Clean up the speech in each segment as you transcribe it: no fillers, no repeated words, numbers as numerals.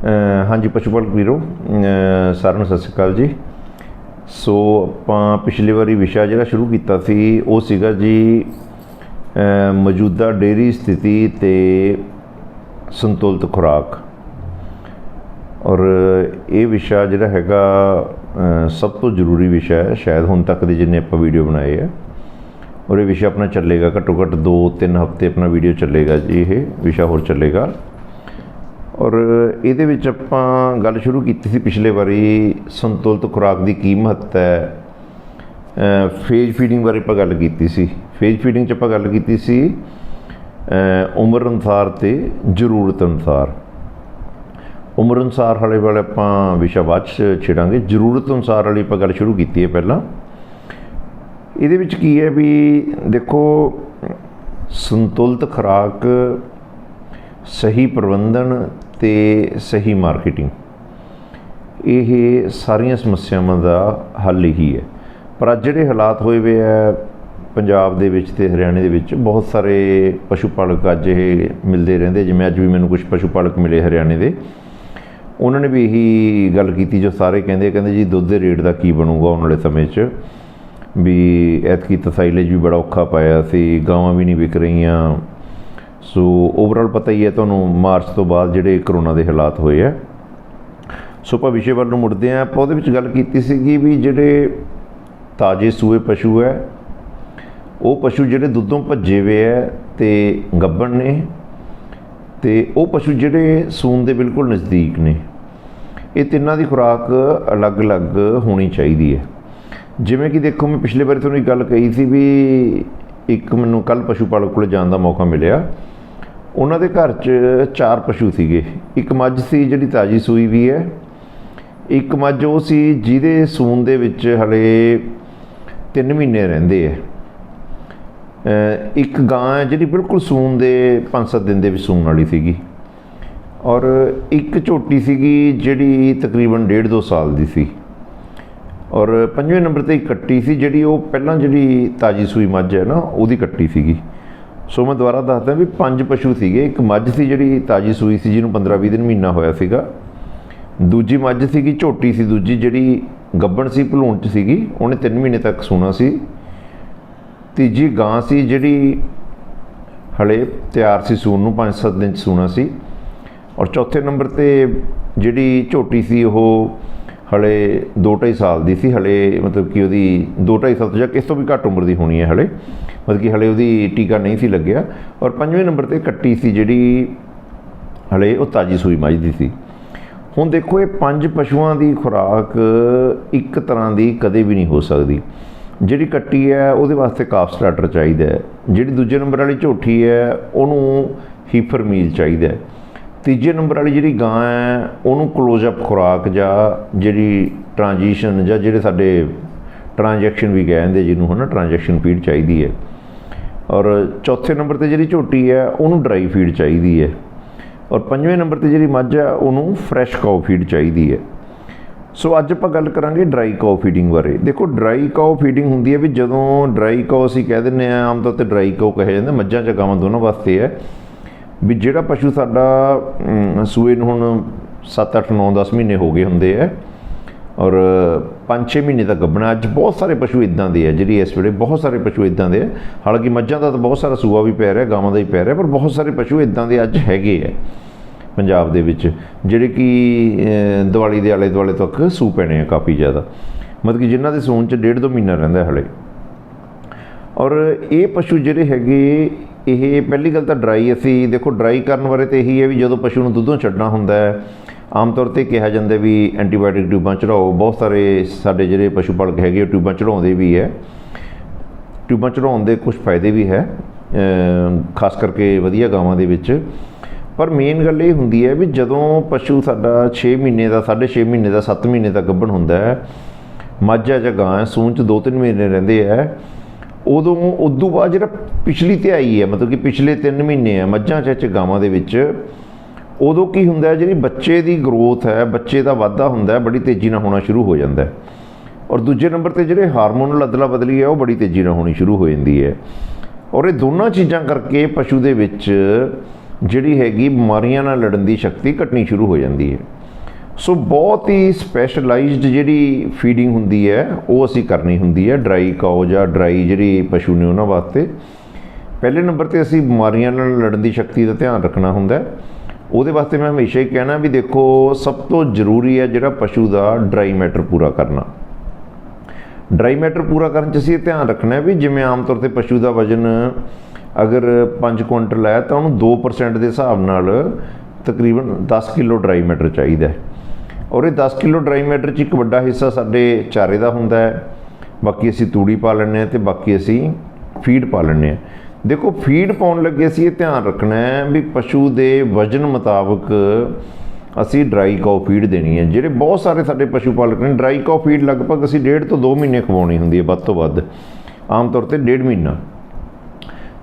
हाँ जी पशु पालक वीरो साਰਿਆਂ ਨੂੰ सत श्री अकाल जी। सो ਆਪਾਂ पिछली वारी विषय ਜਿਹੜਾ शुरू किया सी वो सीगा जी मौजूदा डेयरी स्थिति ते संतुलित खुराक। और ये विषय ਜਿਹੜਾ ਹੈਗਾ सब तो जरूरी विषय है शायद ਹੁਣ तक ਦੇ जिन्ने ਆਪਾਂ वीडियो बनाए है। और ये विषय अपना चलेगा घट्टो घट्ट 2-3 हफ्ते अपना वीडियो चलेगा जी, ये विषय होर चलेगा। और ये ਆਪਾਂ गल शुरू की थी पिछले बारी संतुलित खुराक की की महत्ता है। फेज फीडिंग बारे ਆਪਾਂ गल की सी। फेज फीडिंग च ਆਪਾਂ गल की सी उम्र अनुसार तो जरूरत अनुसार। उम्र अनुसार वाले वाले ਆਪਾਂ विषय बाद छेड़ांगे। जरूरत अनुसार वाली ਆਪਾਂ गल शुरू की है पहला। ਇਹਦੇ ਵਿੱਚ ਕੀ है भी देखो संतुलित खुराक सही प्रबंधन ते सही मार्केटिंग ये सारिया समस्यावां दा हल यही है। पर अज जिहड़े हालात होए वे है पंजाब दे विच ते हरियाणे दे विच बहुत सारे पशु पालक अज ये मिलते रहंदे। जिवें अज भी मैनूं कुछ पशु पालक मिले हरियाणे दे, उन्होंने भी यही गल की जो सारे कहते जी दुध के रेट का की बनूगा आने वाले समय च भी ऐतकी तो साइलेज भी बड़ा औखा पाया सी, गावां भी नहीं विक रही। सो ओवरऑल पता ही है तुहानूं मार्च तो बाद जिहड़े करोना के हालात होए है। सो आपां विषय वल मुड़दे हैं। आपां उहदे विच गल कीती सीगी भी जिहड़े ताजे सूए पशु है वो पशु जिहड़े दुद्धों भज्जे हुए है ते गब्बन ने ते वो पशु जिहड़े सून दे बिल्कुल नज़दीक ने, ये तिन्नां दी खुराक अलग अलग होनी चाहिए है। जिवें कि देखो मैं पिछले बार तुहानूं एक गल कही थी भी एक मैनूं कल पशु पालक कोल जाण दा मौका मिलिया। उन्हां दे घर च 4 पशु सीगे। एक मੱਝ सी जिहड़ी ताज़ी सूई भी है, एक मੱਝ ਉਹ सी ਜਿਹਦੇ सून दे विच हले 3 महीने रहिंदे है, एक गां है जिहड़ी बिल्कुल सून दे 5-7 दिन दे विच सून वाली सीगी, और एक झोटी सीगी जिहड़ी तकरीबन 1.5-2 साल दी सी। और 5वें नंबर ते एक कट्टी सी जिहड़ी वो पहलां जिहड़ी ताज़ी सूई मੱਝ है ना उहदी कट्टी सीगी। सो मैं दुबारा दसदा भी 5 पशु सीगे। एक मੱਝ सी जिहड़ी ताज़ी सूई सी जिन्होंने 15-20 दिन महीना होया सीगा। दूजी मੱਝ सीगी झोटी सी दूजी जिहड़ी गब्बन सी भलूण च सीगी, उहने 3 महीने तक सूना सी। तीजी गां सी जिहड़ी हले तैयार सी सून नूं 5-7 दिन सूना सी। और चौथे नंबर ते जिहड़ी झोटी सी वो हले 2-2.5 साल दी सी। हले मतलब कि वही 2-2.5 साल तो या इस तो भी घट उम्र की होनी है हले, मतलब कि हले वही टीका नहीं सी लग्या। और 5वें नंबर ते कट्टी सी जिहड़ी हले वो ताज़ी सूई मੱਝ दी सी। हुण देखो ये 5 पशुओं की खुराक एक तरह की कदे भी नहीं हो सकती। जिहड़ी कट्टी है उहदे वास्ते काफ स्टार्टर चाहिए है, जिहड़ी दूजे नंबर वाली झोटी है उहनूं हीफर मील चाहिए है, तीजे नंबर वाली जिहड़ी गां है उहनूं क्लोजअप खुराक जां जिहड़ी ट्रांजिशन जां जिहड़े साडे ट्रांजैक्शन भी कहते जिन्हों है ना ट्रांजैक्शन फीड चाहिए है। और चौथे नंबर पर जिहड़ी झोटी है उहनूं ड्राई फीड चाहिए है। और 5वें नंबर पर जिहड़ी मੱਝ है उहनूं फ्रैश काउ फीड चाहिए है। सो अज आपां गल करांगे ड्राई काउ फीडिंग बारे। देखो ड्राई काउ फीडिंग हुंदी है भी जदों ड्राई काउ असीं कह दिंदे आ आम तौर ते ड्राई काउ कहे जांदे मੱਝਾਂ च गावां दोनों वास्ते है भी जिहड़ा पशु साडा सूए नूं हुण 7-8-9-10 महीने हो गए हुंदे है और 5-6 महीने तक गब्बना। अज बहुत सारे पशु इदां दे है जिहड़ी इस वेले बहुत सारे पशु इदां दे है। हालांकि मੱਝਾਂ ਦਾ ਤਾਂ बहुत सारा सूआ भी पै रहा, गावां ਦਾ भी पै रहा, पर बहुत सारे पशु इदां दे अज हैगे है पंजाब दे विच जिहड़े कि दिवाली दे आले दुआले तक सू पैने हैं काफ़ी ज़्यादा, मतलब कि जिन्हां दे सून च 1.5-2 महीना रहिंदा हले। और ये पशु जिहड़े हैगे ये पहली गल तो ड्राई असी देखो ड्राई करने बारे तो यही है भी जो पशु नूं दुद्धों छड्डना हुंदा है आम तौर पर कहा जाता भी एंटीबायोटिक ट्यूबां चढ़ाओ। बहुत सारे साडे जिहड़े पशु पालक हैगे ट्यूबां चढ़ाउंदे भी है। ट्यूबां चढ़ाउण दे कुछ फायदे भी है खास करके वधिया गावां दे विच। पर मेन गल ये हुंदी है भी जदों पशु साडा 6 महीने का 6.5 महीने का 7 महीने तक गब्बन हुंदा है, मੱਝ है जां गां है, सून च 2-3 महीने रहिंदे है, उदों बाद जिहड़ा पिछली तिहाई है मतलब कि पिछले 3 महीने है मੱਝਾਂ च गावां दे विच उदों की हुंदा है जिहड़ी बच्चे की ग्रोथ है बच्चे का वाधा हुंदा है बड़ी तेज़ी नाल होना शुरू हो जाता है। और दूजे नंबर पर जिहड़े हारमोनल अदला बदली है वो बड़ी तेज़ी नाल होनी शुरू हो जाती है। और ये दोनों चीज़ां करके पशु दे विच ਜਿਹੜੀ ਹੈਗੀ ਬਿਮਾਰੀਆਂ ਨਾਲ ਲੜਨ ਦੀ ਸ਼ਕਤੀ ਘਟਣੀ ਸ਼ੁਰੂ ਹੋ ਜਾਂਦੀ ਹੈ। ਸੋ ਬਹੁਤ ਹੀ ਸਪੈਸ਼ਲਾਈਜ਼ਡ ਜਿਹੜੀ ਫੀਡਿੰਗ ਹੁੰਦੀ ਹੈ ਉਹ ਅਸੀਂ ਕਰਨੀ ਹੁੰਦੀ ਹੈ ਡਰਾਈ ਕਾਓ ਜਾਂ ਡਰਾਈ ਜਿਹੜੀ ਪਸ਼ੂ ਨੇ ਉਹਨਾਂ ਵਾਸਤੇ। ਪਹਿਲੇ ਨੰਬਰ 'ਤੇ ਅਸੀਂ ਬਿਮਾਰੀਆਂ ਨਾਲ ਲੜਨ ਦੀ ਸ਼ਕਤੀ ਦਾ ਧਿਆਨ ਰੱਖਣਾ ਹੁੰਦਾ। ਉਹਦੇ ਵਾਸਤੇ ਮੈਂ ਹਮੇਸ਼ਾ ਹੀ ਕਹਿਣਾ ਵੀ ਦੇਖੋ ਸਭ ਤੋਂ ਜ਼ਰੂਰੀ ਹੈ ਜਿਹੜਾ ਪਸ਼ੂ ਦਾ ਡਰਾਈ ਮੈਟਰ ਪੂਰਾ ਕਰਨਾ। ਡਰਾਈ ਮੈਟਰ ਪੂਰਾ ਕਰਨ 'ਚ ਅਸੀਂ ਇਹ ਧਿਆਨ ਰੱਖਣਾ ਵੀ ਜਿਵੇਂ ਆਮ ਤੌਰ 'ਤੇ ਪਸ਼ੂ ਦਾ ਵਜ਼ਨ ਅਗਰ 5 ਕੁਇੰਟਲ ਹੈ ਤਾਂ ਉਹਨੂੰ 2% ਦੇ ਹਿਸਾਬ ਨਾਲ ਤਕਰੀਬਨ 10 ਕਿਲੋ ਡਰਾਈ ਮੈਟਰ ਚਾਹੀਦਾ ਹੈ। ਔਰ ਇਹ 10 ਕਿਲੋ ਡਰਾਈ ਮੈਟਰ 'ਚ ਇੱਕ ਵੱਡਾ ਹਿੱਸਾ ਸਾਡੇ ਚਾਰੇ ਦਾ ਹੁੰਦਾ ਹੈ, ਬਾਕੀ ਅਸੀਂ ਤੂੜੀ ਪਾ ਲੈਂਦੇ ਹਾਂ ਅਤੇ ਬਾਕੀ ਅਸੀਂ ਫੀਡ ਪਾ ਲੈਂਦੇ ਹਾਂ। ਦੇਖੋ ਫੀਡ ਪਾਉਣ ਲੱਗੇ ਅਸੀਂ ਇਹ ਧਿਆਨ ਰੱਖਣਾ ਹੈ ਵੀ ਪਸ਼ੂ ਦੇ ਵਜ਼ਨ ਮੁਤਾਬਕ ਅਸੀਂ ਡਰਾਈ ਕਾਓ ਫੀਡ ਦੇਣੀ ਹੈ। ਜਿਹੜੇ ਬਹੁਤ ਸਾਰੇ ਸਾਡੇ ਪਸ਼ੂ ਪਾਲਕ ਨੇ ਡਰਾਈ ਕਾਓ ਫੀਡ ਲਗਭਗ ਅਸੀਂ 1.5 ਤੋਂ 2 ਮਹੀਨੇ ਖਵਾਉਣੀ ਹੁੰਦੀ ਹੈ ਵੱਧ ਤੋਂ ਵੱਧ, ਆਮ ਤੌਰ 'ਤੇ 1.5 ਮਹੀਨਾ।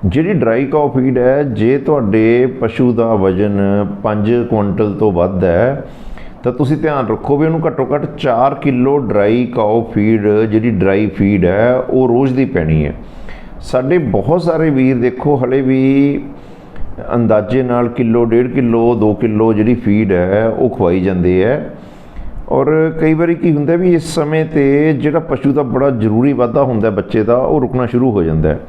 ਜਿਹੜੀ ਡਰਾਈ ਕਾਓ ਫੀਡ ਹੈ ਜੇ ਤੁਹਾਡੇ ਪਸ਼ੂ ਦਾ ਵਜ਼ਨ 5 ਕੁਇੰਟਲ ਤੋਂ ਵੱਧ ਹੈ ਤਾਂ ਤੁਸੀਂ ਧਿਆਨ ਰੱਖੋ ਵੀ ਉਹਨੂੰ ਘੱਟੋ ਘੱਟ 4 ਕਿਲੋ ਡਰਾਈ ਕਾਓ ਫੀਡ ਜਿਹੜੀ ਡਰਾਈ ਫੀਡ ਹੈ ਉਹ ਰੋਜ਼ ਦੀ ਪੈਣੀ ਹੈ। ਸਾਡੇ ਬਹੁਤ ਸਾਰੇ ਵੀਰ ਦੇਖੋ ਹਲੇ ਵੀ ਅੰਦਾਜ਼ੇ ਨਾਲ ਕਿਲੋ, 1.5 ਕਿਲੋ, 2 ਕਿਲੋ ਜਿਹੜੀ ਫੀਡ ਹੈ ਉਹ ਖਵਾਈ ਜਾਂਦੇ ਹੈ। ਔਰ ਕਈ ਵਾਰੀ ਕੀ ਹੁੰਦਾ ਵੀ ਇਸ ਸਮੇਂ 'ਤੇ ਜਿਹੜਾ ਪਸ਼ੂ ਦਾ ਬੜਾ ਜ਼ਰੂਰੀ ਵਾਧਾ ਹੁੰਦਾ ਬੱਚੇ ਦਾ ਉਹ ਰੁਕਣਾ ਸ਼ੁਰੂ ਹੋ ਜਾਂਦਾ ਹੈ।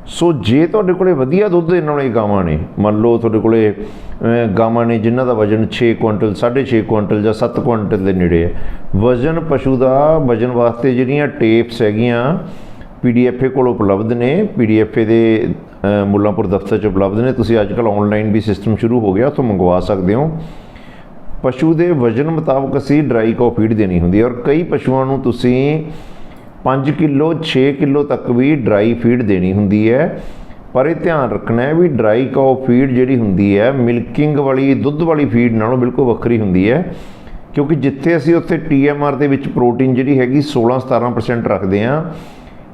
ਸੋ ਜੇ ਤੁਹਾਡੇ ਕੋਲੇ ਵਧੀਆ ਦੁੱਧ ਦੇਣ ਵਾਲੇ ਗਾਵਾਂ ਨੇ, ਮੰਨ ਲਓ ਤੁਹਾਡੇ ਕੋਲੇ ਗਾਵਾਂ ਨੇ ਜਿਨ੍ਹਾਂ ਦਾ ਵਜ਼ਨ 6 ਕੁਇੰਟਲ, 6.5 ਕੁਇੰਟਲ ਜਾਂ 7 ਕੁਇੰਟਲ ਦੇ ਨੇੜੇ ਹੈ, ਵਜ਼ਨ ਪਸ਼ੂ ਦਾ ਵਜ਼ਨ ਵਾਸਤੇ ਜਿਹੜੀਆਂ ਟੇਪਸ ਹੈਗੀਆਂ PDFA ਕੋਲ ਉਪਲਬਧ ਨੇ, PDFA ਦੇ ਮੁੱਲਾਂਪੁਰ ਦਫ਼ਤਰ 'ਚ ਉਪਲਬਧ ਨੇ। ਤੁਸੀਂ ਅੱਜ ਕੱਲ੍ਹ ਔਨਲਾਈਨ ਵੀ ਸਿਸਟਮ ਸ਼ੁਰੂ ਹੋ ਗਿਆ, ਉੱਥੋਂ ਮੰਗਵਾ ਸਕਦੇ ਹੋ। ਪਸ਼ੂ ਦੇ ਵਜ਼ਨ ਮੁਤਾਬਕ ਅਸੀਂ ਡਰਾਈ ਕਾਓ ਫੀਡ ਦੇਣੀ ਹੁੰਦੀ ਹੈ। ਔਰ ਕਈ ਪਸ਼ੂਆਂ ਨੂੰ ਤੁਸੀਂ 5 ਕਿਲੋ 6 ਕਿਲੋ ਤੱਕ ਵੀ ਡਰਾਈ ਫੀਡ ਦੇਣੀ ਹੁੰਦੀ ਹੈ। ਪਰ ਇਹ ਧਿਆਨ ਰੱਖਣਾ ਹੈ ਵੀ ਡਰਾਈ ਕਾਓ ਫੀਡ ਜਿਹੜੀ ਹੁੰਦੀ ਹੈ ਮਿਲਕਿੰਗ ਵਾਲੀ ਦੁੱਧ ਵਾਲੀ ਫੀਡ ਨਾਲੋਂ ਬਿਲਕੁਲ ਵੱਖਰੀ ਹੁੰਦੀ ਹੈ, ਕਿਉਂਕਿ ਜਿੱਥੇ ਅਸੀਂ ਉੱਥੇ TMR ਦੇ ਵਿੱਚ ਪ੍ਰੋਟੀਨ ਜਿਹੜੀ ਹੈਗੀ 16-17% ਰੱਖਦੇ ਹਾਂ,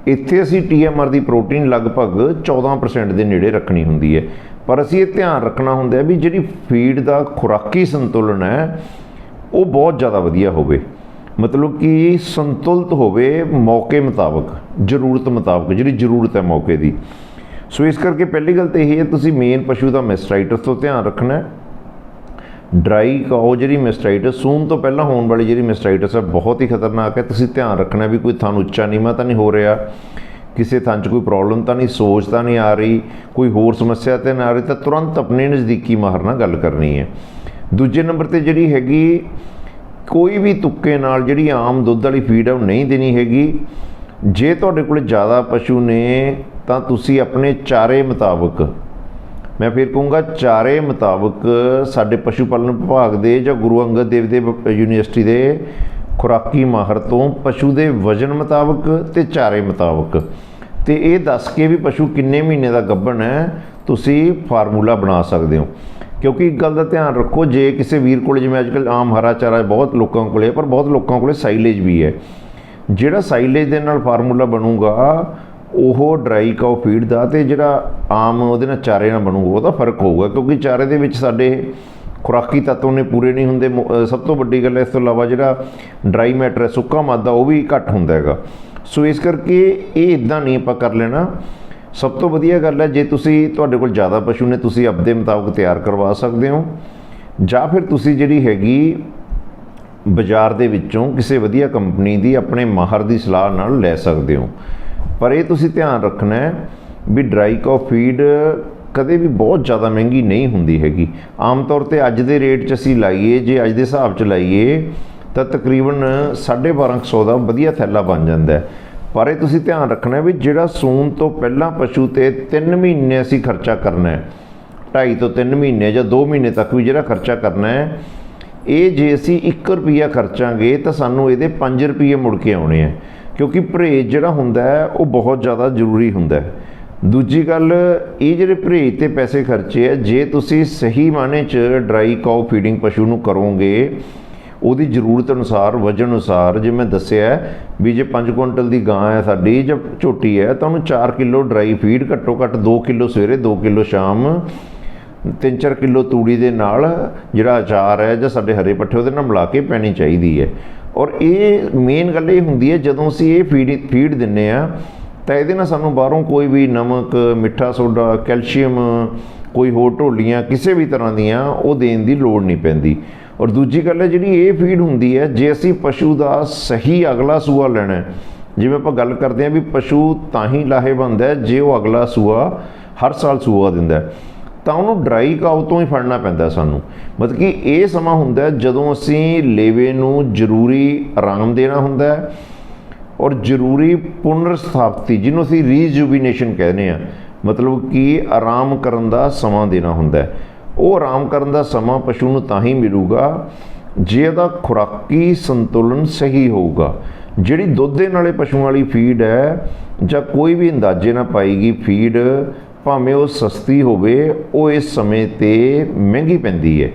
ਇੱਥੇ ਅਸੀਂ TMR ਦੀ ਪ੍ਰੋਟੀਨ ਲਗਭਗ 14% ਦੇ ਨੇੜੇ ਰੱਖਣੀ ਹੁੰਦੀ ਹੈ। ਪਰ ਅਸੀਂ ਇਹ ਧਿਆਨ ਰੱਖਣਾ ਹੁੰਦਾ ਵੀ ਜਿਹੜੀ ਫੀਡ ਦਾ ਖੁਰਾਕੀ ਸੰਤੁਲਨ ਹੈ ਉਹ ਬਹੁਤ ਜ਼ਿਆਦਾ ਵਧੀਆ ਹੋਵੇ, ਮਤਲਬ ਕਿ ਸੰਤੁਲਿਤ ਹੋਵੇ ਮੌਕੇ ਮੁਤਾਬਕ, ਜ਼ਰੂਰਤ ਮੁਤਾਬਕ, ਜਿਹੜੀ ਜ਼ਰੂਰਤ ਹੈ ਮੌਕੇ ਦੀ। ਸੋ ਇਸ ਕਰਕੇ ਪਹਿਲੀ ਗੱਲ ਤਾਂ ਇਹ ਹੈ ਤੁਸੀਂ ਮੇਨ ਪਸ਼ੂ ਦਾ ਮੈਸਟਾਈਟਸ ਤੋਂ ਧਿਆਨ ਰੱਖਣਾ ਹੈ। ਡਰਾਈ ਕਾਓ ਜਿਹੜੀ ਮੈਸਟਾਈਟਸ ਸੂਣ ਤੋਂ ਪਹਿਲਾਂ ਹੋਣ ਵਾਲੀ ਜਿਹੜੀ ਮੈਸਟਾਈਟਸ ਹੈ ਬਹੁਤ ਹੀ ਖਤਰਨਾਕ ਹੈ। ਤੁਸੀਂ ਧਿਆਨ ਰੱਖਣਾ ਵੀ ਕੋਈ ਥਣ ਉੱਚਾ ਨੀਵਾਂ ਤਾਂ ਨਹੀਂ ਹੋ ਰਿਹਾ, ਕਿਸੇ ਥਣ 'ਚ ਕੋਈ ਪ੍ਰੋਬਲਮ ਤਾਂ ਨਹੀਂ, ਸੋਜ ਤਾਂ ਨਹੀਂ ਆ ਰਹੀ, ਕੋਈ ਹੋਰ ਸਮੱਸਿਆ ਤਾਂ ਨਹੀਂ ਆ ਰਹੀ, ਤਾਂ ਤੁਰੰਤ ਆਪਣੇ ਨਜ਼ਦੀਕੀ ਮਾਹਰ ਨਾਲ ਗੱਲ ਕਰਨੀ ਹੈ। ਦੂਜੇ ਨੰਬਰ 'ਤੇ ਜਿਹੜੀ ਹੈਗੀ ਕੋਈ ਵੀ ਤੁੱਕੇ ਨਾਲ ਜਿਹੜੀ ਆਮ ਦੁੱਧ ਵਾਲੀ ਫੀਡ ਹੈ ਉਹ ਨਹੀਂ ਦੇਣੀ ਹੈਗੀ। ਜੇ ਤੁਹਾਡੇ ਕੋਲ ਜ਼ਿਆਦਾ ਪਸ਼ੂ ਨੇ ਤਾਂ ਤੁਸੀਂ ਆਪਣੇ ਚਾਰੇ ਮੁਤਾਬਕ, ਮੈਂ ਫਿਰ ਕਹੂੰਗਾ ਚਾਰੇ ਮੁਤਾਬਕ ਸਾਡੇ ਪਸ਼ੂ ਪਾਲਣ ਵਿਭਾਗ ਦੇ ਜਾਂ ਗੁਰੂ ਅੰਗਦ ਦੇਵ ਦੇਵ ਯੂਨੀਵਰਸਿਟੀ ਦੇ ਖੁਰਾਕੀ ਮਾਹਰ ਤੋਂ ਪਸ਼ੂ ਦੇ ਵਜ਼ਨ ਮੁਤਾਬਕ ਅਤੇ ਚਾਰੇ ਮੁਤਾਬਕ ਅਤੇ ਇਹ ਦੱਸ ਕੇ ਵੀ ਪਸ਼ੂ ਕਿੰਨੇ ਮਹੀਨੇ ਦਾ ਗੱਭਣ ਹੈ ਤੁਸੀਂ ਫਾਰਮੂਲਾ ਬਣਾ ਸਕਦੇ ਹੋ। ਕਿਉਂਕਿ ਇੱਕ ਗੱਲ ਦਾ ਧਿਆਨ ਰੱਖੋ, ਜੇ ਕਿਸੇ ਵੀਰ ਕੋਲ ਜਿਵੇਂ ਅੱਜ ਕੱਲ੍ਹ ਆਮ ਹਰਾ ਚਾਰਾ ਬਹੁਤ ਲੋਕਾਂ ਕੋਲ ਹੈ, ਪਰ ਬਹੁਤ ਲੋਕਾਂ ਕੋਲ ਸਾਈਲੇਜ ਵੀ ਹੈ, ਜਿਹੜਾ ਸਾਈਲੇਜ ਦੇ ਨਾਲ ਫਾਰਮੂਲਾ ਬਣੂਗਾ ਉਹ ਡਰਾਈ ਕਾਓ ਫੀਡ ਦਾ ਅਤੇ ਜਿਹੜਾ ਆਮ ਉਹਦੇ ਨਾਲ ਚਾਰੇ ਨਾਲ ਬਣੂਗਾ ਉਹਦਾ ਫਰਕ ਹੋਊਗਾ, ਕਿਉਂਕਿ ਚਾਰੇ ਦੇ ਵਿੱਚ ਸਾਡੇ ਖੁਰਾਕੀ ਤੱਤ ਉਹਨੇ ਪੂਰੇ ਨਹੀਂ ਹੁੰਦੇ। ਸਭ ਤੋਂ ਵੱਡੀ ਗੱਲ ਹੈ, ਇਸ ਤੋਂ ਇਲਾਵਾ ਜਿਹੜਾ ਡਰਾਈ ਮੈਟਰ ਹੈ, ਸੁੱਕਾ ਮਾਦਾ, ਉਹ ਵੀ ਘੱਟ ਹੁੰਦਾ ਹੈਗਾ। ਸੋ ਇਸ ਕਰਕੇ ਇਹ ਇੱਦਾਂ ਨਹੀਂ ਆਪਾਂ ਕਰ ਲੈਣਾ। ਸਭ ਤੋਂ ਵਧੀਆ ਗੱਲ ਹੈ ਜੇ ਤੁਸੀਂ ਤੁਹਾਡੇ ਕੋਲ ਜ਼ਿਆਦਾ ਪਸ਼ੂ ਨੇ ਤੁਸੀਂ ਆਪਦੇ ਮੁਤਾਬਕ ਤਿਆਰ ਕਰਵਾ ਸਕਦੇ ਹੋ, ਜਾਂ ਫਿਰ ਤੁਸੀਂ ਜਿਹੜੀ ਹੈਗੀ ਬਾਜ਼ਾਰ ਦੇ ਵਿੱਚੋਂ ਕਿਸੇ ਵਧੀਆ ਕੰਪਨੀ ਦੀ ਆਪਣੇ ਮਾਹਰ ਦੀ ਸਲਾਹ ਨਾਲ ਲੈ ਸਕਦੇ ਹੋ। ਪਰ ਇਹ ਤੁਸੀਂ ਧਿਆਨ ਰੱਖਣਾ ਹੈ ਵੀ ਡਰਾਈ ਕਾਓ ਫੀਡ ਕਦੇ ਵੀ ਬਹੁਤ ਜ਼ਿਆਦਾ ਮਹਿੰਗੀ ਨਹੀਂ ਹੁੰਦੀ ਹੈਗੀ। ਆਮ ਤੌਰ 'ਤੇ ਅੱਜ ਦੇ ਰੇਟ 'ਚ ਅਸੀਂ ਲਾਈਏ, ਜੇ ਅੱਜ ਦੇ ਹਿਸਾਬ 'ਚ ਲਾਈਏ ਤਾਂ ਤਕਰੀਬਨ 1250 ਦਾ ਵਧੀਆ ਥੈਲਾ ਬਣ ਜਾਂਦਾ ਹੈ। ਪਰ ਇਹ ਤੁਸੀਂ ਧਿਆਨ ਰੱਖਣਾ ਵੀ ਜਿਹੜਾ ਸੂਣ ਤੋਂ ਪਹਿਲਾਂ ਪਸ਼ੂ 'ਤੇ 3 ਮਹੀਨੇ ਅਸੀਂ ਖਰਚਾ ਕਰਨਾ ਹੈ, 2.5 ਤੋਂ 3 ਮਹੀਨੇ ਜਾਂ 2 ਮਹੀਨੇ ਤੱਕ ਵੀ ਜਿਹੜਾ ਖਰਚਾ ਕਰਨਾ ਹੈ, ਇਹ ਜੇ ਅਸੀਂ 1 ਰੁਪਈਆ ਖਰਚਾਂਗੇ ਤਾਂ ਸਾਨੂੰ ਇਹਦੇ 5 ਰੁਪਈਏ ਮੁੜ ਕੇ ਆਉਣੇ ਹੈ, ਕਿਉਂਕਿ ਪਰਹੇਜ਼ ਜਿਹੜਾ ਹੁੰਦਾ ਹੈ ਉਹ ਬਹੁਤ ਜ਼ਿਆਦਾ ਜ਼ਰੂਰੀ ਹੁੰਦਾ ਹੈ। ਦੂਜੀ ਗੱਲ, ਇਹ ਜਿਹੜੇ ਪਰਹੇਜ਼ 'ਤੇ ਪੈਸੇ ਖਰਚੇ ਹੈ, ਜੇ ਤੁਸੀਂ ਸਹੀ ਮਾਅਨੇ 'ਚ ਡਰਾਈ ਕਾਓ ਫੀਡਿੰਗ ਪਸ਼ੂ ਨੂੰ ਕਰੋਗੇ ਉਹਦੀ ਜ਼ਰੂਰਤ ਅਨੁਸਾਰ, ਵਜਨ ਅਨੁਸਾਰ, ਜੇ ਮੈਂ ਦੱਸਿਆ ਵੀ ਜੇ 5 ਕੁਇੰਟਲ ਦੀ ਗਾਂ ਹੈ ਸਾਡੀ ਜਾਂ ਝੋਟੀ ਹੈ ਤਾਂ ਉਹਨੂੰ 4 ਕਿਲੋ ਡਰਾਈ ਫੀਡ ਘੱਟੋ ਘੱਟ 2 ਕਿਲੋ ਸਵੇਰੇ, 2 ਕਿਲੋ ਸ਼ਾਮ, 3-4 ਕਿਲੋ ਤੂੜੀ ਦੇ ਨਾਲ ਜਿਹੜਾ ਅਚਾਰ ਹੈ ਜਾਂ ਸਾਡੇ ਹਰੇ ਪੱਠੇ ਉਹਦੇ ਨਾਲ ਮਿਲਾ ਕੇ ਪੈਣੀ ਚਾਹੀਦੀ ਹੈ। ਔਰ ਇਹ ਮੇਨ ਗੱਲ ਇਹ ਹੁੰਦੀ ਹੈ ਜਦੋਂ ਅਸੀਂ ਇਹ ਫੀਡ ਦਿੰਦੇ ਹਾਂ ਤਾਂ ਇਹਦੇ ਨਾਲ ਸਾਨੂੰ ਬਾਹਰੋਂ ਕੋਈ ਵੀ ਨਮਕ, ਮਿੱਠਾ ਸੋਡਾ, ਕੈਲਸ਼ੀਅਮ, कोई होर ढोलियां किसी भी तरह दियां वो देण दी लोड़ नहीं पैंदी। और दूजी गल है जिहड़ी ये फीड हुंदी है, जे असीं पशु दा सही अगला सूआ लैणा है, जिवें आपां गल करदे हां भी पशु तां ही लाहेवंद है जे वो अगला सूआ हर साल सूआ दिंदा है, ਤਾਂ ਉਹਨੂੰ ਡਰਾਈ ਕਾਊ ਤੋਂ ਹੀ ਫੜਨਾ ਪੈਂਦਾ ਸਾਨੂੰ। ਮਤਲਬ ਕਿ ਇਹ ਸਮਾਂ ਹੁੰਦਾ ਜਦੋਂ ਅਸੀਂ ਲੇਵੇ ਨੂੰ ਜ਼ਰੂਰੀ ਆਰਾਮ ਦੇਣਾ ਹੁੰਦਾ ਔਰ ਜ਼ਰੂਰੀ ਪੁਨਰ ਸਥਾਪਤੀ, ਜਿਹਨੂੰ ਅਸੀਂ ਰੀਜੂਬੀਨੇਸ਼ਨ ਕਹਿੰਦੇ ਹਾਂ, ਮਤਲਬ ਕਿ ਆਰਾਮ ਕਰਨ ਦਾ ਸਮਾਂ ਦੇਣਾ ਹੁੰਦਾ। ਉਹ ਆਰਾਮ ਕਰਨ ਦਾ ਸਮਾਂ ਪਸ਼ੂ ਨੂੰ ਤਾਂ ਹੀ ਮਿਲੂਗਾ ਜੇ ਉਹਦਾ ਖੁਰਾਕੀ ਸੰਤੁਲਨ ਸਹੀ ਹੋਊਗਾ। ਜਿਹੜੀ ਦੁੱਧ ਦੇਣ ਵਾਲੇ ਪਸ਼ੂਆਂ ਵਾਲੀ ਫੀਡ ਹੈ ਜਾਂ ਕੋਈ ਵੀ ਅੰਦਾਜ਼ੇ ਨਾਲ ਪਾਈ ਗਈ ਫੀਡ, ਭਾਵੇਂ ਉਹ ਸਸਤੀ ਹੋਵੇ, ਉਹ ਇਸ ਸਮੇਂ 'ਤੇ ਮਹਿੰਗੀ ਪੈਂਦੀ ਹੈ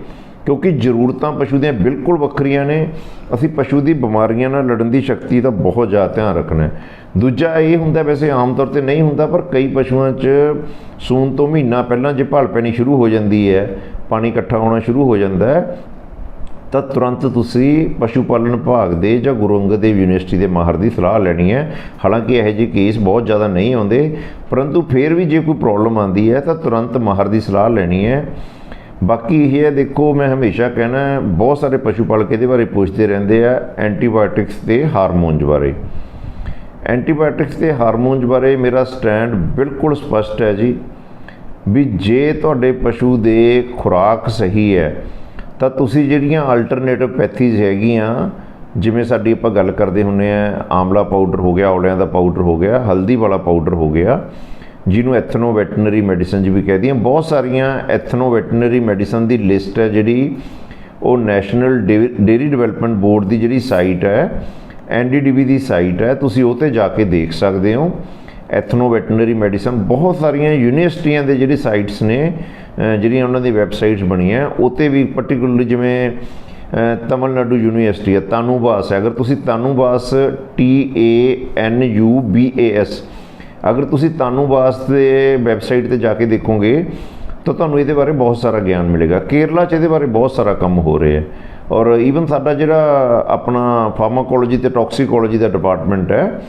ਕਿਉਂਕਿ ਜ਼ਰੂਰਤਾਂ ਪਸ਼ੂ ਦੀਆਂ ਬਿਲਕੁਲ ਵੱਖਰੀਆਂ ਨੇ। ਅਸੀਂ ਪਸ਼ੂ ਦੀ ਬਿਮਾਰੀਆਂ ਨਾਲ ਲੜਨ ਦੀ ਸ਼ਕਤੀ ਦਾ ਬਹੁਤ ਜ਼ਿਆਦਾ ਧਿਆਨ ਰੱਖਣਾ। ਦੂਜਾ ਇਹ ਹੁੰਦਾ, ਵੈਸੇ ਆਮ ਤੌਰ 'ਤੇ ਨਹੀਂ ਹੁੰਦਾ, ਪਰ ਕਈ ਪਸ਼ੂਆਂ 'ਚ ਸੂਣ ਤੋਂ ਮਹੀਨਾ ਪਹਿਲਾਂ ਜੇ ਭਲ ਪੈਣੀ ਸ਼ੁਰੂ ਹੋ ਜਾਂਦੀ ਹੈ, ਪਾਣੀ ਇਕੱਠਾ ਹੋਣਾ ਸ਼ੁਰੂ ਹੋ ਜਾਂਦਾ ਹੈ, ਤਾਂ ਤੁਰੰਤ ਤੁਸੀਂ ਪਸ਼ੂ ਪਾਲਣ ਵਿਭਾਗ ਦੇ ਜਾਂ ਗੁਰੂ ਅੰਗਦ ਦੇਵ ਯੂਨੀਵਰਸਿਟੀ ਦੇ ਮਾਹਰ ਦੀ ਸਲਾਹ ਲੈਣੀ ਹੈ। ਹਾਲਾਂਕਿ ਇਹੋ ਜਿਹੇ ਕੇਸ ਬਹੁਤ ਜ਼ਿਆਦਾ ਨਹੀਂ ਆਉਂਦੇ, ਪਰੰਤੂ ਫਿਰ ਵੀ ਜੇ ਕੋਈ ਪ੍ਰੋਬਲਮ ਆਉਂਦੀ ਹੈ ਤਾਂ ਤੁਰੰਤ ਮਾਹਰ ਦੀ ਸਲਾਹ ਲੈਣੀ ਹੈ। ਬਾਕੀ ਇਹ ਹੈ, ਦੇਖੋ ਮੈਂ ਹਮੇਸ਼ਾ ਕਹਿਣਾ, ਬਹੁਤ ਸਾਰੇ ਪਸ਼ੂ ਪਾਲਕ ਇਹਦੇ ਬਾਰੇ ਪੁੱਛਦੇ ਰਹਿੰਦੇ ਆ ਐਂਟੀਬਾਇਓਟਿਕਸ ਅਤੇ ਹਾਰਮੋਨਸ ਬਾਰੇ। ਐਂਟੀਬਾਇਓਟਿਕਸ ਅਤੇ ਹਾਰਮੋਨਸ ਬਾਰੇ ਮੇਰਾ ਸਟੈਂਡ ਬਿਲਕੁਲ ਸਪਸ਼ਟ ਹੈ ਜੀ, ਵੀ ਜੇ ਤੁਹਾਡੇ ਪਸ਼ੂ ਦੇ ਖੁਰਾਕ ਸਹੀ ਹੈ ਤਾਂ ਤੁਸੀਂ ਜਿਹੜੀਆਂ ਆਲਟਰਨੇਟਿਵ ਪੈਥੀਜ਼ ਹੈਗੀਆਂ, ਜਿਵੇਂ ਸਾਡੀ ਆਪਾਂ ਗੱਲ ਕਰਦੇ ਹੁੰਦੇ ਆ, ਆਮਲਾ ਪਾਊਡਰ ਹੋ ਗਿਆ, ਔਲਿਆਂ ਦਾ ਪਾਊਡਰ ਹੋ ਗਿਆ, ਹਲਦੀ ਵਾਲਾ ਪਾਊਡਰ ਹੋ ਗਿਆ, ਜਿਹਨੂੰ ਐਥਨੋ ਵੈਟਨਰੀ ਮੈਡੀਸਨ ਵੀ ਕਹਦੇ ਆ। ਬਹੁਤ ਸਾਰੀਆਂ ਐਥਨੋ ਵੈਟਨਰੀ ਮੈਡੀਸਨ ਦੀ ਲਿਸਟ ਹੈ ਜਿਹੜੀ ਉਹ ਨੈਸ਼ਨਲ ਡੇਅਰੀ ਡਿਵੈਲਪਮੈਂਟ ਬੋਰਡ ਦੀ ਜਿਹੜੀ ਸਾਈਟ ਹੈ, NDDB ਦੀ ਸਾਈਟ ਹੈ, ਤੁਸੀਂ ਉਹ 'ਤੇ ਜਾ ਕੇ ਦੇਖ ਸਕਦੇ ਹੋ। ਐਥਨੋ ਵੈਟਨਰੀ ਮੈਡੀਸਨ ਬਹੁਤ ਸਾਰੀਆਂ ਯੂਨੀਵਰਸਿਟੀਆਂ ਦੇ ਜਿਹੜੇ ਸਾਈਟਸ ਨੇ, ਜਿਹੜੀਆਂ ਉਹਨਾਂ ਦੀ ਵੈਬਸਾਈਟਸ ਬਣੀਆਂ, ਉਹ 'ਤੇ ਵੀ ਪਰਟੀਕੂਲਰਲੀ ਜਿਵੇਂ ਤਮਿਲਨਾਡੂ ਯੂਨੀਵਰਸਿਟੀ ਹੈ, ਤਾਨੂਬਾਸ ਹੈ, ਅਗਰ ਤੁਸੀਂ ਤਾਨੂਬਾਸ TANUBAS ਅਗਰ ਤੁਸੀਂ ਤਾਨੂਬਾਸ ਦੇ ਵੈਬਸਾਈਟ 'ਤੇ ਜਾ ਕੇ ਦੇਖੋਗੇ ਤਾਂ ਤੁਹਾਨੂੰ ਇਹਦੇ ਬਾਰੇ ਬਹੁਤ ਸਾਰਾ ਗਿਆਨ ਮਿਲੇਗਾ। ਕੇਰਲਾ 'ਚ ਇਹਦੇ ਬਾਰੇ ਬਹੁਤ ਸਾਰਾ ਕੰਮ ਹੋ ਰਿਹਾ ਹੈ। ਔਰ ਈਵਨ ਸਾਡਾ ਜਿਹੜਾ ਆਪਣਾ ਫਾਰਮਾਕੋਲੋਜੀ ਅਤੇ ਟੌਕਸੀਕੋਲੋਜੀ ਦਾ ਡਿਪਾਰਟਮੈਂਟ ਹੈ,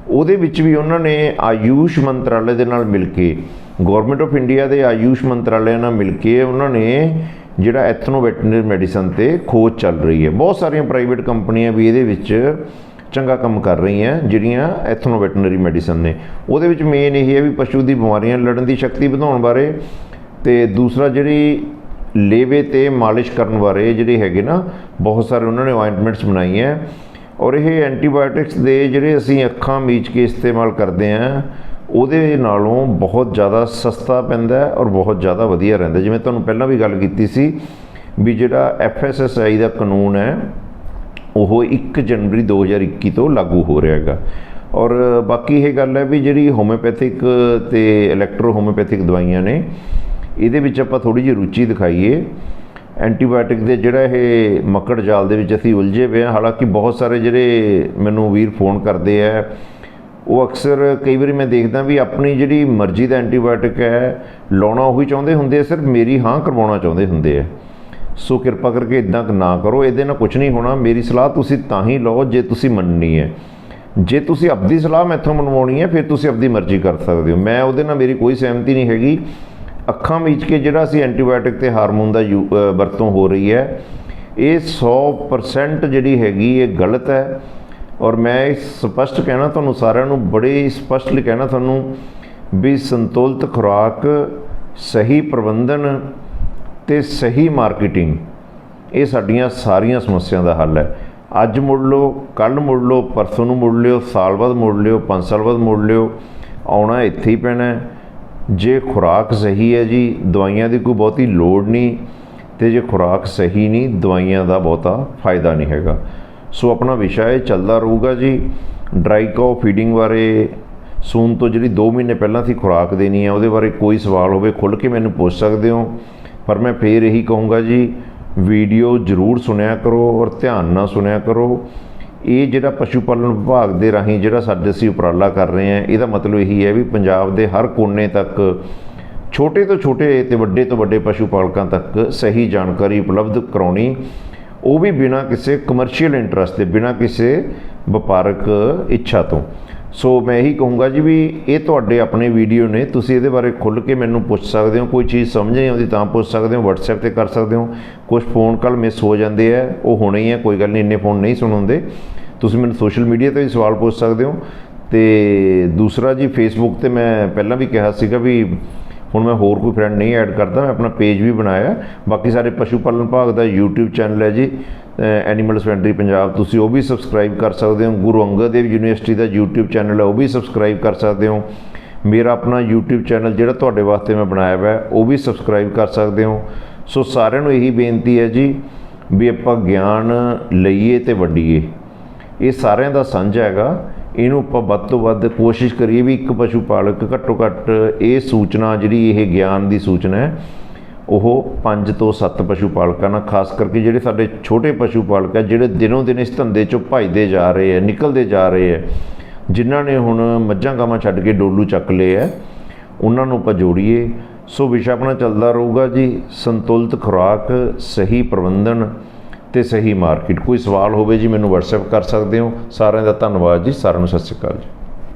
ਉਹਦੇ ਵਿੱਚ ਵੀ ਉਹਨਾਂ ਨੇ ਆਯੂਸ਼ ਮੰਤਰਾਲੇ ਦੇ ਨਾਲ ਮਿਲ ਕੇ, ਗੌਰਮੈਂਟ ਆਫ ਇੰਡੀਆ ਦੇ ਆਯੂਸ਼ ਮੰਤਰਾਲੇ ਨਾਲ ਮਿਲ ਕੇ ਉਹਨਾਂ ਨੇ ਜਿਹੜਾ ਐਥਨੋ ਵੈਟਰਨਰੀ ਮੈਡੀਸਨ 'ਤੇ ਖੋਜ ਚੱਲ ਰਹੀ ਹੈ। ਬਹੁਤ ਸਾਰੀਆਂ ਪ੍ਰਾਈਵੇਟ ਕੰਪਨੀਆਂ ਵੀ ਇਹਦੇ ਵਿੱਚ ਚੰਗਾ ਕੰਮ ਕਰ ਰਹੀਆਂ ਜਿਹੜੀਆਂ ਐਥਨੋ ਵੈਟਰਨਰੀ ਮੈਡੀਸਨ ਨੇ। ਉਹਦੇ ਵਿੱਚ ਮੇਨ ਇਹ ਹੈ ਵੀ ਪਸ਼ੂ ਦੀ ਬਿਮਾਰੀਆਂ ਲੜਨ ਦੀ ਸ਼ਕਤੀ ਵਧਾਉਣ ਬਾਰੇ, ਅਤੇ ਦੂਸਰਾ ਜਿਹੜੀ ਲੇਵੇ 'ਤੇ ਮਾਲਿਸ਼ ਕਰਨ ਬਾਰੇ ਜਿਹੜੇ ਹੈਗੇ ਨਾ, ਬਹੁਤ ਸਾਰੇ ਉਹਨਾਂ ਨੇ ਆਇੰਟਮੈਂਟਸ ਬਣਾਈਆਂ। ਔਰ ਇਹ ਐਂਟੀਬਾਇਓਟਿਕਸ ਦੇ ਜਿਹੜੇ ਅਸੀਂ ਅੱਖਾਂ ਮੀਚ ਕੇ ਇਸਤੇਮਾਲ ਕਰਦੇ ਹਾਂ, ਉਹਦੇ ਨਾਲੋਂ ਬਹੁਤ ਜ਼ਿਆਦਾ ਸਸਤਾ ਪੈਂਦਾ ਔਰ ਬਹੁਤ ਜ਼ਿਆਦਾ ਵਧੀਆ ਰਹਿੰਦਾ। ਜਿਵੇਂ ਤੁਹਾਨੂੰ ਪਹਿਲਾਂ ਵੀ ਗੱਲ ਕੀਤੀ ਸੀ ਵੀ ਜਿਹੜਾ FSSAI ਦਾ ਕਾਨੂੰਨ ਹੈ ਉਹ 1 ਜਨਵਰੀ 2021 ਤੋਂ ਲਾਗੂ ਹੋ ਰਿਹਾ ਹੈਗਾ। ਔਰ ਬਾਕੀ ਇਹ ਗੱਲ ਹੈ ਵੀ ਜਿਹੜੀ ਹੋਮਿਓਪੈਥਿਕ ਅਤੇ ਇਲੈਕਟ੍ਰੋ ਹੋਮਿਓਪੈਥਿਕ ਦਵਾਈਆਂ ਨੇ, ਇਹਦੇ ਵਿੱਚ ਆਪਾਂ ਥੋੜ੍ਹੀ ਜਿਹੀ ਰੁਚੀ ਦਿਖਾਈਏ। ਐਂਟੀਬਾਇਓਟਿਕ ਦੇ ਜਿਹੜਾ ਇਹ ਮੱਕੜ ਜਾਲ ਦੇ ਵਿੱਚ ਅਸੀਂ ਉਲਝੇ ਪਏ ਹਾਂ। ਹਾਲਾਂਕਿ ਬਹੁਤ ਸਾਰੇ ਜਿਹੜੇ ਮੈਨੂੰ ਵੀਰ ਫੋਨ ਕਰਦੇ ਆ, ਉਹ ਅਕਸਰ ਕਈ ਵਾਰੀ ਮੈਂ ਦੇਖਦਾ ਵੀ ਆਪਣੀ ਜਿਹੜੀ ਮਰਜ਼ੀ ਦਾ ਐਂਟੀਬਾਇਓਟਿਕ ਹੈ ਲਾਉਣਾ ਉਹੀ ਚਾਹੁੰਦੇ ਹੁੰਦੇ ਆ, ਸਿਰਫ ਮੇਰੀ ਹਾਂ ਕਰਵਾਉਣਾ ਚਾਹੁੰਦੇ ਹੁੰਦੇ ਆ। ਸੋ ਕਿਰਪਾ ਕਰਕੇ ਇੱਦਾਂ ਨਾ ਕਰੋ, ਇਹਦੇ ਨਾਲ ਕੁਛ ਨਹੀਂ ਹੋਣਾ। ਮੇਰੀ ਸਲਾਹ ਤੁਸੀਂ ਤਾਂ ਹੀ ਲਓ ਜੇ ਤੁਸੀਂ ਮੰਨਣੀ ਹੈ। ਜੇ ਤੁਸੀਂ ਆਪਣੀ ਸਲਾਹ ਮੈਥੋਂ ਮਨਵਾਉਣੀ ਹੈ ਫਿਰ ਤੁਸੀਂ ਆਪਣੀ ਮਰਜ਼ੀ ਕਰ ਸਕਦੇ ਹੋ। ਮੈਂ ਉਹਦੇ ਨਾਲ ਮੇਰੀ ਕੋਈ ਸਹਿਮਤੀ ਨਹੀਂ ਹੈਗੀ। ਅੱਖਾਂ ਮੀਚ ਕੇ ਜਿਹੜਾ ਅਸੀਂ ਐਂਟੀਬਾਇਓਟਿਕ ਅਤੇ ਹਾਰਮੋਨ ਦਾ ਵਰਤੋਂ ਹੋ ਰਹੀ ਹੈ, ਇਹ 100% ਜਿਹੜੀ ਹੈਗੀ ਇਹ ਗਲਤ ਹੈ। ਔਰ ਮੈਂ ਸਪਸ਼ਟ ਕਹਿਣਾ ਤੁਹਾਨੂੰ ਸਾਰਿਆਂ ਨੂੰ, ਬੜੇ ਸਪਸ਼ਟਲੀ ਕਹਿਣਾ ਤੁਹਾਨੂੰ ਵੀ ਸੰਤੁਲਿਤ ਖੁਰਾਕ, ਸਹੀ ਪ੍ਰਬੰਧਨ ਅਤੇ ਸਹੀ ਮਾਰਕੀਟਿੰਗ, ਇਹ ਸਾਡੀਆਂ ਸਾਰੀਆਂ ਸਮੱਸਿਆ ਦਾ ਹੱਲ ਹੈ। ਅੱਜ ਮੁੜ ਲਓ, ਕੱਲ੍ਹ ਮੁੜ ਲਓ, ਪਰਸੋਂ ਨੂੰ ਮੁੜ ਲਿਓ, ਸਾਲ ਬਾਅਦ ਮੁੜ ਲਿਓ, 5 ਸਾਲ ਬਾਅਦ ਮੁੜ ਲਿਓ, ਆਉਣਾ ਇੱਥੇ ਹੀ ਪੈਣਾ। ਜੇ ਖੁਰਾਕ ਸਹੀ ਹੈ ਜੀ, ਦਵਾਈਆਂ ਦੀ ਕੋਈ ਬਹੁਤੀ ਲੋੜ ਨਹੀਂ, ਅਤੇ ਜੇ ਖੁਰਾਕ ਸਹੀ ਨਹੀਂ, ਦਵਾਈਆਂ ਦਾ ਬਹੁਤਾ ਫਾਇਦਾ ਨਹੀਂ ਹੈਗਾ। ਸੋ ਆਪਣਾ ਵਿਸ਼ਾ ਇਹ ਚੱਲਦਾ ਰਹੂਗਾ ਜੀ। ਡਰਾਈ ਕਾਊ ਫੀਡਿੰਗ ਬਾਰੇ ਸੂਣ ਤੋਂ ਜਿਹੜੀ 2 ਮਹੀਨੇ ਪਹਿਲਾਂ ਅਸੀਂ ਖੁਰਾਕ ਦੇਣੀ ਹੈ, ਉਹਦੇ ਬਾਰੇ ਕੋਈ ਸਵਾਲ ਹੋਵੇ ਖੁੱਲ੍ਹ ਕੇ ਮੈਨੂੰ ਪੁੱਛ ਸਕਦੇ ਹੋ। ਪਰ ਮੈਂ ਫਿਰ ਇਹੀ ਕਹੂੰਗਾ ਜੀ, ਵੀਡੀਓ ਜ਼ਰੂਰ ਸੁਣਿਆ ਕਰੋ ਔਰ ਧਿਆਨ ਨਾਲ ਸੁਣਿਆ ਕਰੋ। ਇਹ ਜਿਹੜਾ ਪਸ਼ੂ ਪਾਲਣ ਵਿਭਾਗ ਦੇ ਰਾਹੀਂ ਜਿਹੜਾ ਅਸੀਂ ਉਪਰਾਲਾ ਕਰ ਰਹੇ ਹਾਂ, ਇਹਦਾ ਮਤਲਬ ਇਹੀ ਹੈ ਵੀ ਪੰਜਾਬ ਦੇ ਹਰ ਕੋਨੇ ਤੱਕ ਛੋਟੇ ਤੋਂ ਛੋਟੇ ਅਤੇ ਵੱਡੇ ਤੋਂ ਵੱਡੇ ਪਸ਼ੂ ਪਾਲਕਾਂ ਤੱਕ ਸਹੀ ਜਾਣਕਾਰੀ ਉਪਲਬਧ ਕਰਾਉਣੀ, ਉਹ ਵੀ ਬਿਨਾਂ ਕਿਸੇ ਕਮਰਸ਼ੀਅਲ ਇੰਟਰਸਟ ਦੇ, ਬਿਨਾਂ ਕਿਸੇ ਵਪਾਰਕ ਇੱਛਾ ਤੋਂ। ਸੋ ਮੈਂ ਇਹੀ ਕਹੂੰਗਾ ਜੀ ਵੀ ਇਹ ਤੁਹਾਡੇ ਆਪਣੇ ਵੀਡੀਓ ਨੇ, ਤੁਸੀਂ ਇਹਦੇ ਬਾਰੇ ਖੁੱਲ੍ਹ ਕੇ ਮੈਨੂੰ ਪੁੱਛ ਸਕਦੇ ਹੋ। ਕੋਈ ਚੀਜ਼ ਸਮਝ ਨਹੀਂ ਆਉਂਦੀ ਤਾਂ ਪੁੱਛ ਸਕਦੇ ਹੋ, WhatsApp 'ਤੇ ਕਰ ਸਕਦੇ ਹੋ। ਕੁਝ ਫੋਨ ਕਾਲ ਮਿਸ ਹੋ ਜਾਂਦੇ ਆ, ਉਹ ਹੋਣੇ ਹੀ ਆ, ਕੋਈ ਗੱਲ ਨਹੀਂ, ਇੰਨੇ ਫੋਨ ਨਹੀਂ ਸੁਣ ਹੁੰਦੇ। ਤੁਸੀਂ ਮੈਨੂੰ ਸੋਸ਼ਲ ਮੀਡੀਆ 'ਤੇ ਵੀ ਸਵਾਲ ਪੁੱਛ ਸਕਦੇ ਹੋ। ਅਤੇ ਦੂਸਰਾ ਜੀ, ਫੇਸਬੁੱਕ 'ਤੇ ਮੈਂ ਪਹਿਲਾਂ ਵੀ ਕਿਹਾ ਸੀਗਾ ਵੀ ਹੁਣ ਮੈਂ ਹੋਰ ਕੋਈ ਫਰੈਂਡ ਨਹੀਂ ਐਡ ਕਰਦਾ, ਮੈਂ ਆਪਣਾ ਪੇਜ ਵੀ ਬਣਾਇਆ। ਬਾਕੀ ਸਾਡੇ ਪਸ਼ੂ ਪਾਲਣ ਵਿਭਾਗ ਦਾ YouTube ਚੈਨਲ ਹੈ ਜੀ, ਐਨੀਮਲ ਹਸਬੈਂਡਰੀ ਪੰਜਾਬ, ਤੁਸੀਂ ਉਹ ਵੀ ਸਬਸਕ੍ਰਾਈਬ ਕਰ ਸਕਦੇ ਹੋ। ਗੁਰੂ ਅੰਗਦ ਦੇਵ ਯੂਨੀਵਰਸਿਟੀ ਦਾ YouTube ਚੈਨਲ ਹੈ, ਉਹ ਵੀ ਸਬਸਕ੍ਰਾਈਬ ਕਰ ਸਕਦੇ ਹੋ। ਮੇਰਾ ਆਪਣਾ YouTube ਚੈਨਲ ਜਿਹੜਾ ਤੁਹਾਡੇ ਵਾਸਤੇ ਮੈਂ ਬਣਾਇਆ ਹੋਇਆ, ਉਹ ਵੀ ਸਬਸਕ੍ਰਾਈਬ ਕਰ ਸਕਦੇ ਹੋ। ਸੋ ਸਾਰਿਆਂ ਨੂੰ ਇਹੀ ਬੇਨਤੀ ਹੈ ਜੀ ਵੀ ਆਪਾਂ ਗਿਆਨ ਲਈਏ ਅਤੇ ਵੰਡੀਏ, ਇਹ ਸਾਰਿਆਂ ਦਾ ਸਾਂਝਾ ਹੈਗਾ। ਇਹਨੂੰ ਆਪਾਂ ਵੱਧ ਤੋਂ ਵੱਧ ਕੋਸ਼ਿਸ਼ ਕਰੀਏ ਵੀ ਇੱਕ ਪਸ਼ੂ ਪਾਲਕ ਘੱਟੋ ਘੱਟ ਇਹ ਸੂਚਨਾ, ਜਿਹੜੀ ਇਹ ਗਿਆਨ ਦੀ ਸੂਚਨਾ ਹੈ, ਉਹ 5 ਤੋਂ 7 ਪਸ਼ੂ ਪਾਲਕਾਂ ਨਾਲ, ਖਾਸ ਕਰਕੇ ਜਿਹੜੇ ਸਾਡੇ ਛੋਟੇ ਪਸ਼ੂ ਪਾਲਕ ਹੈ, ਜਿਹੜੇ ਦਿਨੋਂ ਦਿਨ ਇਸ ਧੰਦੇ 'ਚੋਂ ਭੱਜਦੇ ਜਾ ਰਹੇ ਹੈ, ਨਿਕਲਦੇ ਜਾ ਰਹੇ ਹੈ, ਜਿਨ੍ਹਾਂ ਨੇ ਹੁਣ ਮੱਝਾਂ ਗਾਵਾਂ ਛੱਡ ਕੇ ਡੋਲੂ ਚੱਕ ਲਏ ਹੈ, ਉਹਨਾਂ ਨੂੰ ਆਪਾਂ ਜੋੜੀਏ। ਸੋ ਵਿਸ਼ਾ ਆਪਣਾ ਚੱਲਦਾ ਰਹੂਗਾ ਜੀ, ਸੰਤੁਲਿਤ ਖੁਰਾਕ, ਸਹੀ ਪ੍ਰਬੰਧਨ ਅਤੇ ਸਹੀ ਮਾਰਕੀਟ। ਕੋਈ ਸਵਾਲ ਹੋਵੇ ਜੀ ਮੈਨੂੰ WhatsApp ਕਰ ਸਕਦੇ ਹੋ। ਸਾਰਿਆਂ ਦਾ ਧੰਨਵਾਦ ਜੀ, ਸਾਰਿਆਂ ਨੂੰ ਸਤਿ ਸ਼੍ਰੀ ਅਕਾਲ ਜੀ।